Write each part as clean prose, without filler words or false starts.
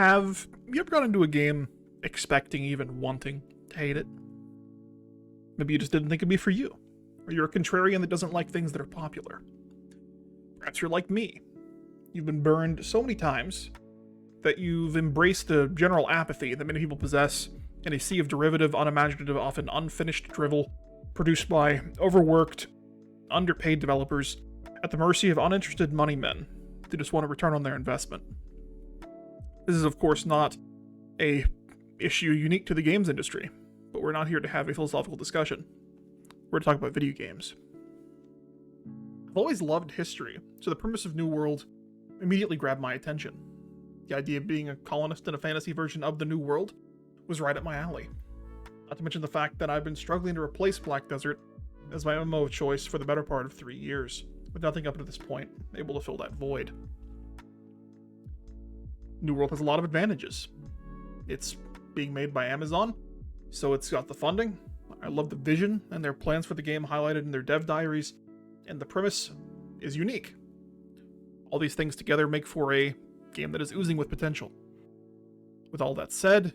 Have you ever gone into a game expecting, even wanting, to hate it? Maybe you just didn't think it'd be for you. Or you're a contrarian that doesn't like things that are popular. Perhaps you're like me. You've been burned so many times that you've embraced the general apathy that many people possess in a sea of derivative, unimaginative, often unfinished drivel produced by overworked, underpaid developers at the mercy of uninterested money men who just want a return on their investment. This is, of course, not a issue unique to the games industry, but we're not here to have a philosophical discussion. We're to talk about video games. I've always loved history, so the premise of New World immediately grabbed my attention. The idea of being a colonist in a fantasy version of the New World was right up my alley. Not to mention the fact that I've been struggling to replace Black Desert as my MMO of choice for the better part of 3 years, with nothing up to this point able to fill that void. New World has a lot of advantages. It's being made by Amazon, so it's got the funding. I love the vision and their plans for the game highlighted in their dev diaries, and the premise is unique. All these things together make for a game that is oozing with potential. With all that said,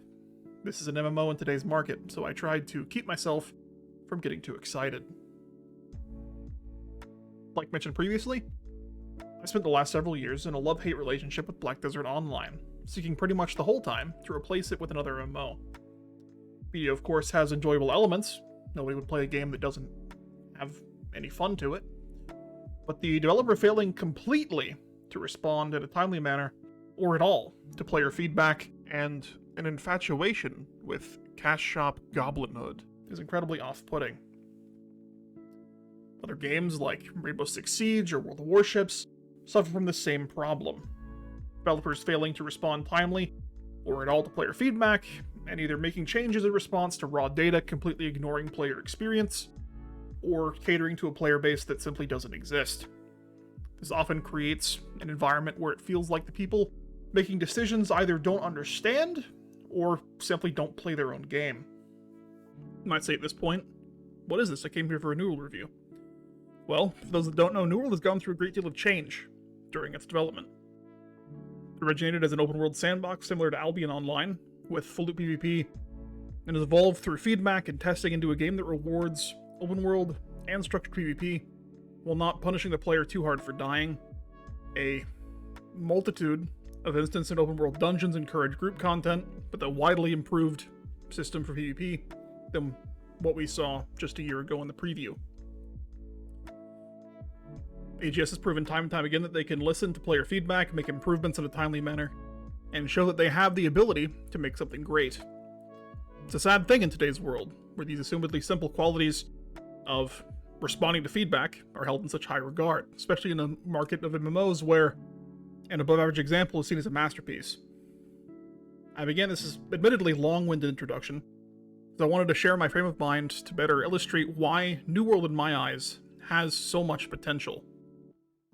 this is an MMO in today's market, so I tried to keep myself from getting too excited. Like mentioned previously, I spent the last several years in a love-hate relationship with Black Desert Online, seeking pretty much the whole time to replace it with another MMO. BDO, of course, has enjoyable elements. Nobody would play a game that doesn't have any fun to it. But the developer failing completely to respond in a timely manner, or at all, to player feedback, and an infatuation with cash shop goblinhood is incredibly off-putting. Other games like Rainbow Six Siege or World of Warships suffer from the same problem. Developers failing to respond timely, or at all to player feedback, and either making changes in response to raw data, completely ignoring player experience, or catering to a player base that simply doesn't exist. This often creates an environment where it feels like the people making decisions either don't understand, or simply don't play their own game. You might say at this point, what is this? I came here for a New World review. Well, for those that don't know, New World has gone through a great deal of change during its development. It originated as an open world sandbox similar to Albion Online, with full loop PvP, and has evolved through feedback and testing into a game that rewards open world and structured PvP, while not punishing the player too hard for dying. A multitude of instance and open world dungeons encourage group content, but the widely improved system for PvP than what we saw just a year ago in the preview. AGS has proven time and time again that they can listen to player feedback, make improvements in a timely manner, and show that they have the ability to make something great. It's a sad thing in today's world, where these assumedly simple qualities of responding to feedback are held in such high regard, especially in a market of MMOs where an above-average example is seen as a masterpiece. I began this admittedly long-winded introduction, because I wanted to share my frame of mind to better illustrate why New World in my eyes has so much potential.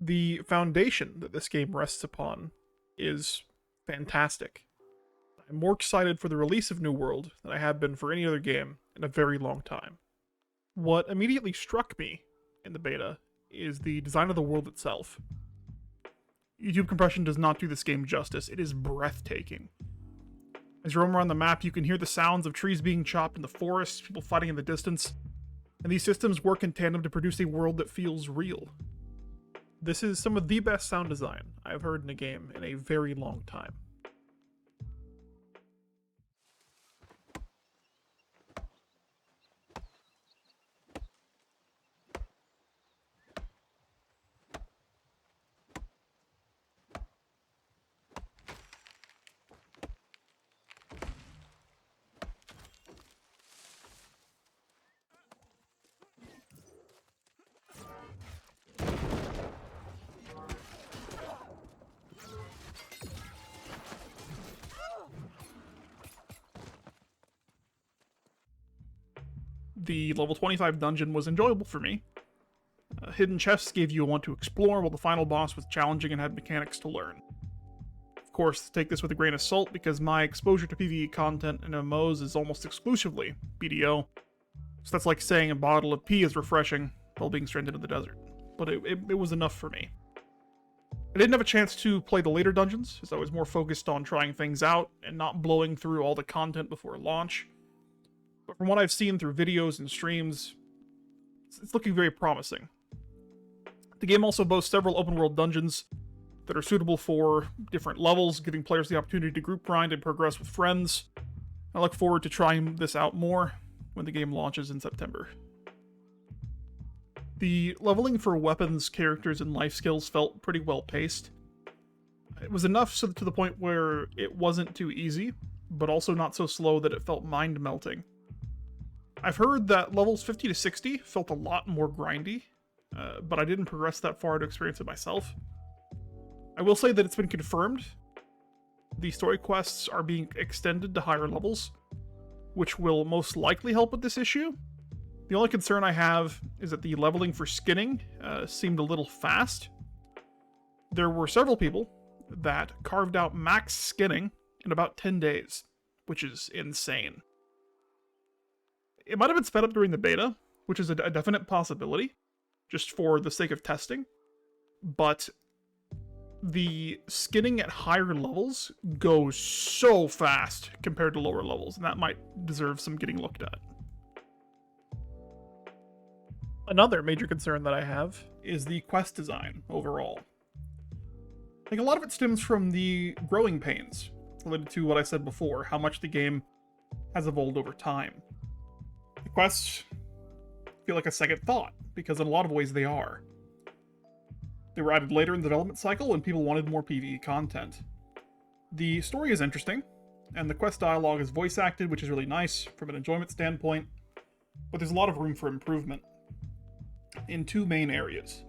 The foundation that this game rests upon is fantastic. I'm more excited for the release of New World than I have been for any other game in a very long time. What immediately struck me in the beta is the design of the world itself. YouTube compression does not do this game justice. It is breathtaking. As you roam around the map, you can hear the sounds of trees being chopped in the forest, people fighting in the distance, and these systems work in tandem to produce a world that feels real. This is some of the best sound design I've heard in a game in a very long time. The level 25 dungeon was enjoyable for me. Hidden chests gave you a want to explore, while the final boss was challenging and had mechanics to learn. Of course, take this with a grain of salt, because my exposure to PvE content in MMOs is almost exclusively BDO, so that's like saying a bottle of pee is refreshing while being stranded in the desert. But it was enough for me. I didn't have a chance to play the later dungeons, as I was more focused on trying things out and not blowing through all the content before launch. But from what I've seen through videos and streams, it's looking very promising. The game also boasts several open-world dungeons that are suitable for different levels, giving players the opportunity to group grind and progress with friends. I look forward to trying this out more when the game launches in September. The leveling for weapons, characters, and life skills felt pretty well paced. It was enough so to the point where it wasn't too easy, but also not so slow that it felt mind-melting. I've heard that levels 50 to 60 felt a lot more grindy, but I didn't progress that far to experience it myself. I will say that it's been confirmed the story quests are being extended to higher levels, which will most likely help with this issue. The only concern I have is that the leveling for skinning seemed a little fast. There were several people that carved out max skinning in about 10 days, which is insane. It might have been sped up during the beta, which is a definite possibility, just for the sake of testing, but the skinning at higher levels goes so fast compared to lower levels, and that might deserve some getting looked at. Another major concern that I have is the quest design overall. I think a lot of it stems from the growing pains related to what I said before, how much the game has evolved over time. The quests feel like a second thought, because in a lot of ways they are. They were added later in the development cycle when people wanted more PvE content. The story is interesting, and the quest dialogue is voice acted, which is really nice from an enjoyment standpoint, but there's a lot of room for improvement in two main areas.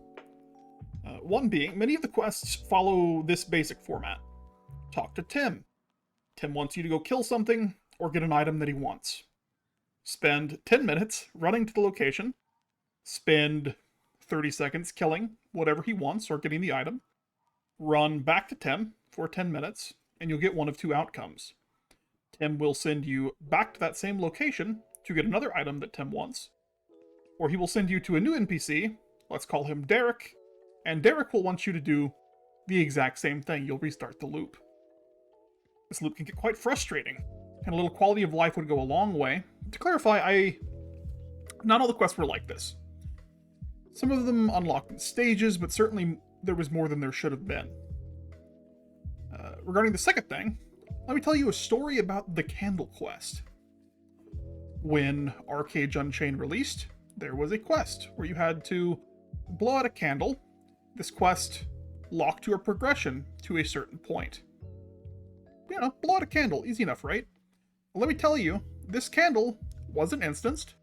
One being, many of the quests follow this basic format. Talk to Tim. Tim wants you to go kill something or get an item that he wants. Spend 10 minutes running to the location. Spend 30 seconds killing whatever he wants or getting the item. Run back to Tim for 10 minutes, and you'll get one of two outcomes. Tim will send you back to that same location to get another item that Tim wants, or he will send you to a new NPC, let's call him Derek, and Derek will want you to do the exact same thing. You'll restart the loop. This loop can get quite frustrating, and a little quality of life would go a long way. To clarify, not all the quests were like this. Some of them unlocked in stages, but certainly there was more than there should have been. Regarding the second thing, let me tell you a story about the Candle Quest. When Arcade Unchained released, there was a quest where you had to blow out a candle. This quest locked your progression to a certain point. You know, blow out a candle, easy enough, right? Well, let me tell you, this candle wasn't instanced,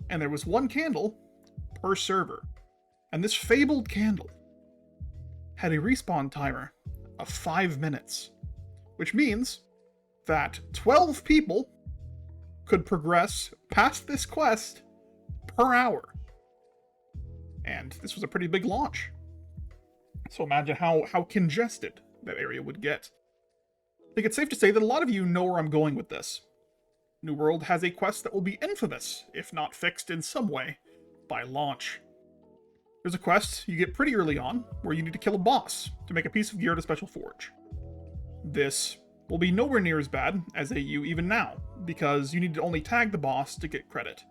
and there was one candle per server. And this fabled candle had a respawn timer of 5 minutes, which means that 12 people could progress past this quest per hour. And this was a pretty big launch. So imagine how congested that area would get. I think it's safe to say that a lot of you know where I'm going with this. New World has a quest that will be infamous, if not fixed in some way, by launch. There's a quest you get pretty early on, where you need to kill a boss to make a piece of gear at a special forge. This will be nowhere near as bad as AU even now, because you need to only tag the boss to get credit.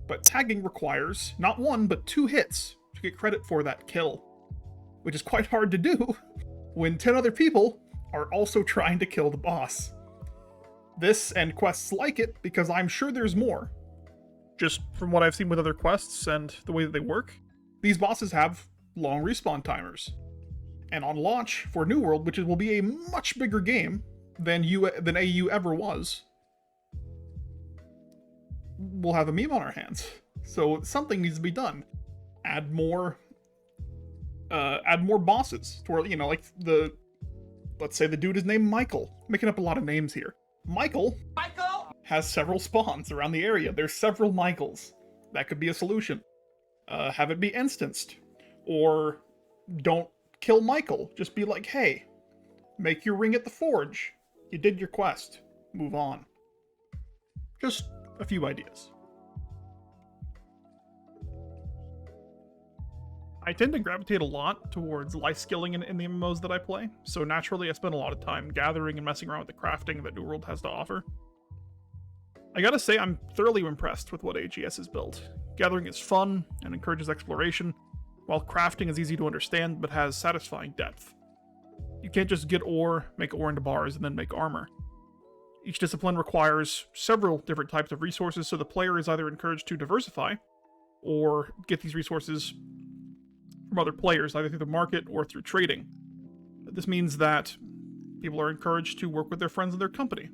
But tagging requires not one, but 2 hits to get credit for that kill, which is quite hard to do when 10 other people are also trying to kill the boss. This and quests like it, because I'm sure there's more. Just from what I've seen with other quests and the way that they work, these bosses have long respawn timers. And on launch for New World, which will be a much bigger game than AU ever was, we'll have a meme on our hands. So something needs to be done. Add more bosses to where, you know, like let's say the dude is named Michael. I'm making up a lot of names here. Michael has several spawns around the area. There's several Michaels. That could be a solution. Have it be instanced. Or don't kill Michael. Just be like, hey, make your ring at the forge. You did your quest. Move on. Just a few ideas. I tend to gravitate a lot towards life skilling in the MMOs that I play, so naturally I spend a lot of time gathering and messing around with the crafting that New World has to offer. I gotta say, I'm thoroughly impressed with what AGS has built. Gathering is fun and encourages exploration, while crafting is easy to understand but has satisfying depth. You can't just get ore, make ore into bars, and then make armor. Each discipline requires several different types of resources, so the player is either encouraged to diversify, or get these resources from other players, either through the market or through trading. This means that people are encouraged to work with their friends in their company,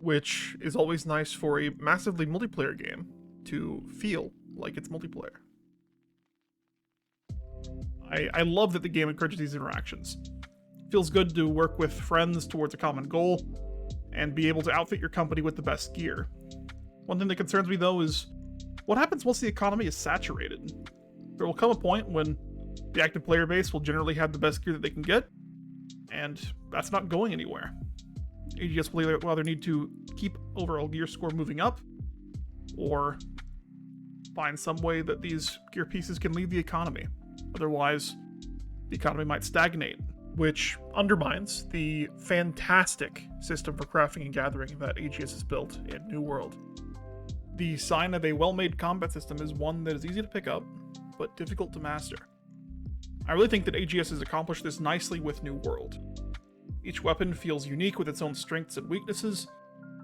which is always nice for a massively multiplayer game to feel like it's multiplayer. I love that the game encourages these interactions. It feels good to work with friends towards a common goal and be able to outfit your company with the best gear. One thing that concerns me though is what happens once the economy is saturated? There will come a point when the active player base will generally have the best gear that they can get, and that's not going anywhere. AGS will either need to keep overall gear score moving up, or find some way that these gear pieces can leave the economy. Otherwise, the economy might stagnate, which undermines the fantastic system for crafting and gathering that AGS has built in New World. The sign of a well-made combat system is one that is easy to pick up, but difficult to master. I really think that AGS has accomplished this nicely with New World. Each weapon feels unique with its own strengths and weaknesses,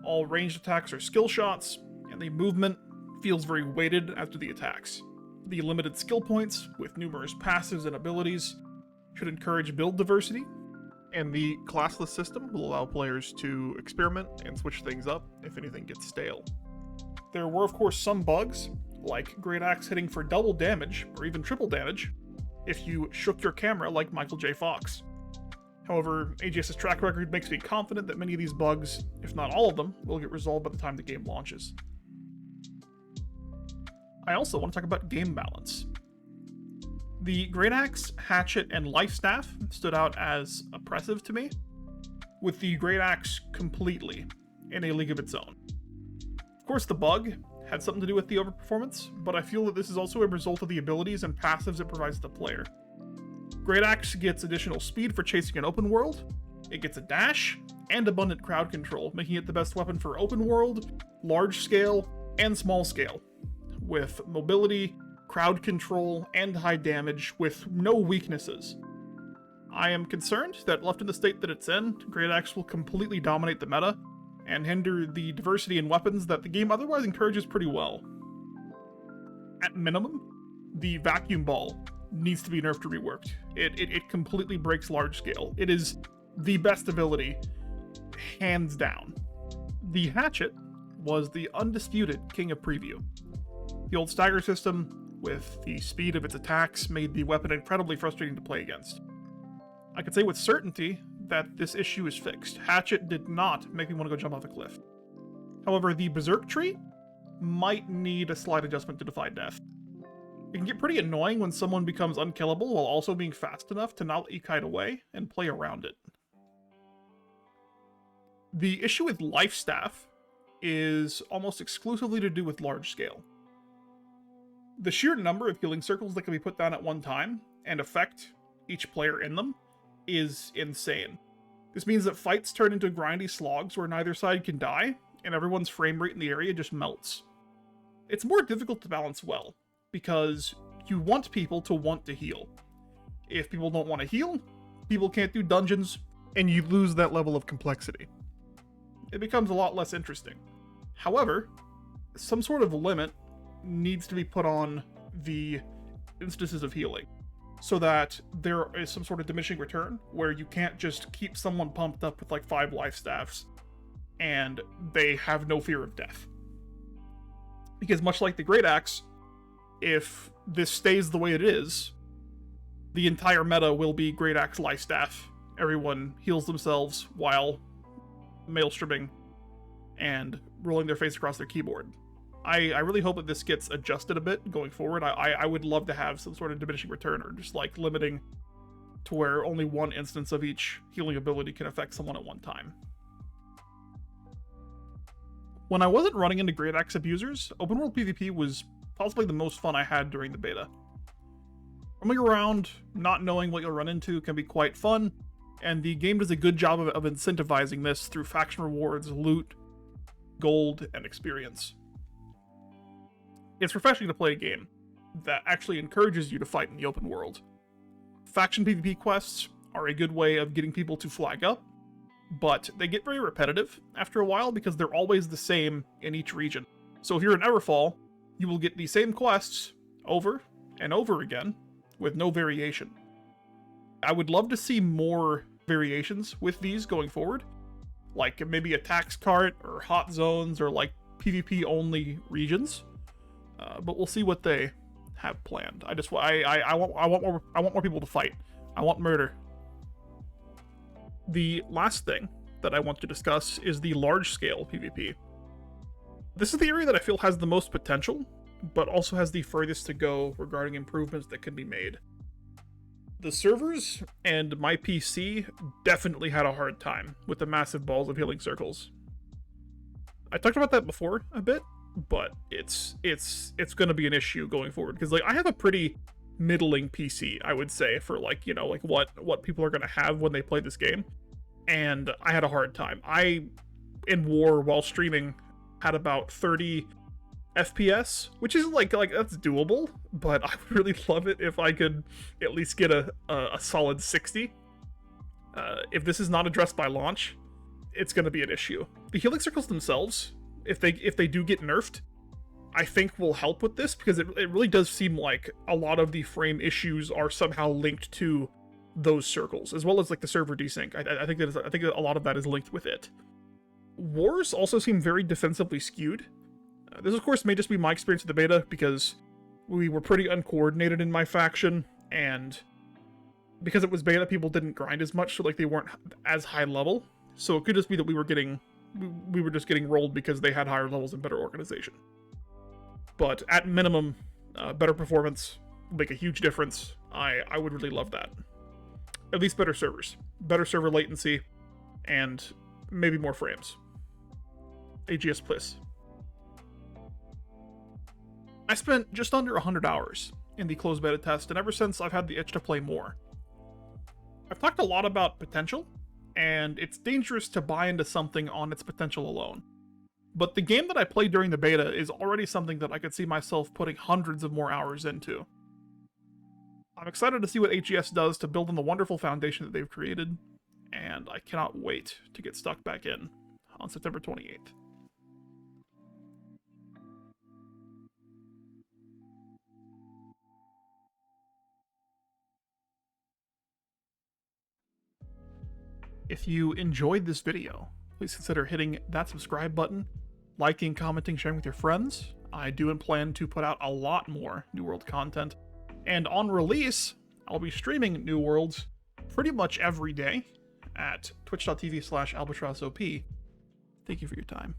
all ranged attacks are skill shots, and the movement feels very weighted after the attacks. The limited skill points, with numerous passives and abilities, should encourage build diversity, and the classless system will allow players to experiment and switch things up if anything gets stale. There were of course some bugs, like Great Axe hitting for double damage, or even triple damage, if you shook your camera like Michael J. Fox. However, AGS's track record makes me confident that many of these bugs, if not all of them, will get resolved by the time the game launches. I also want to talk about game balance. The Great Axe, Hatchet, and Life Staff stood out as oppressive to me, with the Great Axe completely in a league of its own. Of course, the bug had something to do with the overperformance, but I feel that this is also a result of the abilities and passives it provides the player. Great Axe gets additional speed for chasing an open world, it gets a dash, and abundant crowd control, making it the best weapon for open world, large scale, and small scale, with mobility, crowd control, and high damage with no weaknesses. I am concerned that left in the state that it's in, Great Axe will completely dominate the meta, and hinder the diversity in weapons that the game otherwise encourages pretty well. At minimum, the Vacuum Ball needs to be nerfed or reworked. It completely breaks large scale. It is the best ability, hands down. The Hatchet was the undisputed king of preview. The old stagger system, with the speed of its attacks, made the weapon incredibly frustrating to play against. I can say with certainty that this issue is fixed. Hatchet did not make me want to go jump off a cliff. However, the Berserk tree might need a slight adjustment to defy death. It can get pretty annoying when someone becomes unkillable while also being fast enough to not let you kite away and play around it. The issue with Life Staff is almost exclusively to do with large scale. The sheer number of healing circles that can be put down at one time and affect each player in them is insane. This means that fights turn into grindy slogs where neither side can die, and everyone's frame rate in the area just melts. It's more difficult to balance well, because you want people to want to heal. If people don't want to heal, people can't do dungeons, and you lose that level of complexity. It becomes a lot less interesting. However, some sort of limit needs to be put on the instances of healing, so that there is some sort of diminishing return where you can't just keep someone pumped up with like 5 life staffs and they have no fear of death. Because much like the Great Axe, if this stays the way it is, the entire meta will be Great Axe life staff. Everyone heals themselves while maelstroming and rolling their face across their keyboard. I really hope that this gets adjusted a bit going forward. I would love to have some sort of diminishing return, or just like limiting to where only one instance of each healing ability can affect someone at one time. When I wasn't running into Great Axe abusers, open world PvP was possibly the most fun I had during the beta. roaming around, not knowing what you'll run into can be quite fun, and the game does a good job of incentivizing this through faction rewards, loot, gold, and experience. It's refreshing to play a game that actually encourages you to fight in the open world. Faction PvP quests are a good way of getting people to flag up, but they get very repetitive after a while because they're always the same in each region. So if you're in Everfall, you will get the same quests over and over again with no variation. I would love to see more variations with these going forward, like maybe a tax cart or hot zones or like PvP only regions, but we'll see what they have planned. I want more people to fight. I want murder. The last thing that I want to discuss is the large-scale PvP. This is the area that I feel has the most potential, but also has the furthest to go regarding improvements that can be made. The servers and my PC definitely had a hard time with the massive balls of healing circles. I talked about that before a bit, but it's going to be an issue going forward because like I have a pretty middling PC, I would say, for like, you know, like what people are going to have when they play this game, and I had a hard time. I in War while streaming had about 30 FPS, which is like that's doable, but I would really love it if I could at least get a solid 60. If this is not addressed by launch, it's going to be an issue. The healing circles themselves, if they do get nerfed, I think will help with this, because it really does seem like a lot of the frame issues are somehow linked to those circles, as well as like the server desync. I think a lot of that is linked with it. Wars also seem very defensively skewed. This, of course, may just be my experience with the beta, because we were pretty uncoordinated in my faction, and because it was beta, people didn't grind as much, so like they weren't as high level. So it could just be that we were just getting rolled because they had higher levels and better organization. But at minimum, better performance will make a huge difference. I would really love that. At least better servers, better server latency, and maybe more frames. AGS Plus. I spent just under 100 hours in the closed beta test, and ever since I've had the itch to play more. I've talked a lot about potential, and it's dangerous to buy into something on its potential alone. But the game that I played during the beta is already something that I could see myself putting hundreds of more hours into. I'm excited to see what HES does to build on the wonderful foundation that they've created, and I cannot wait to get stuck back in on September 28th. If you enjoyed this video, please consider hitting that subscribe button, liking, commenting, sharing with your friends. I do plan to put out a lot more New World content, and on release, I'll be streaming New Worlds pretty much every day at twitch.tv/albatrossop. Thank you for your time.